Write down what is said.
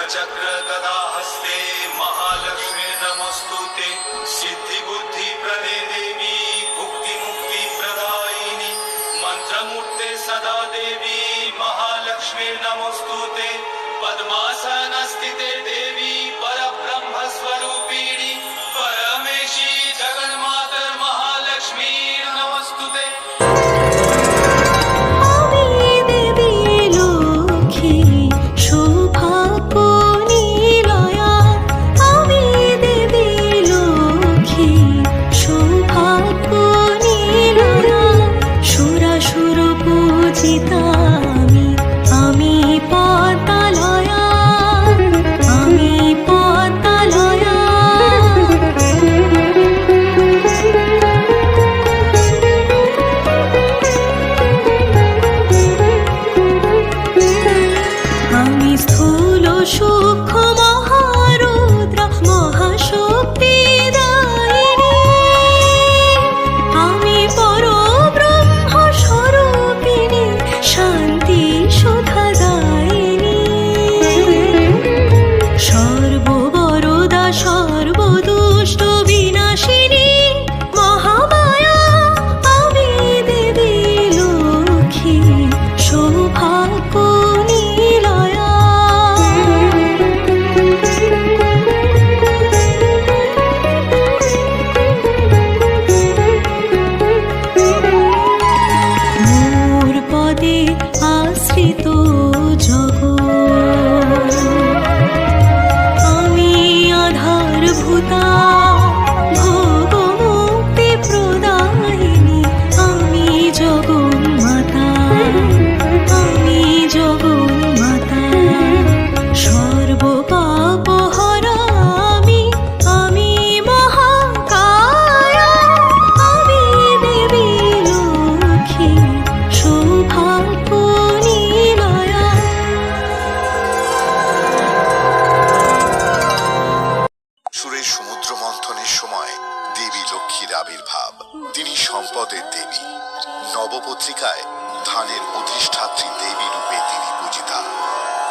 शङ्खचक्र गदा हस्ते महालक्ष्मी नमस्तुते सिद्धि बुद्धि प्रदे देवी भुक्ति मुक्ति प्रदायिनी मंत्रमूर्ते सदा देवी महालक्ष्मी नमस्तुते पद्मासन स्थिते देवी परब्रह्म स्वरूपिणी परमेशी जगन्मातर महालक्ष्मी नमस्तुते। তিনি সম্পদের দেবী। নবপত্রিকায় ধানের অধিষ্ঠান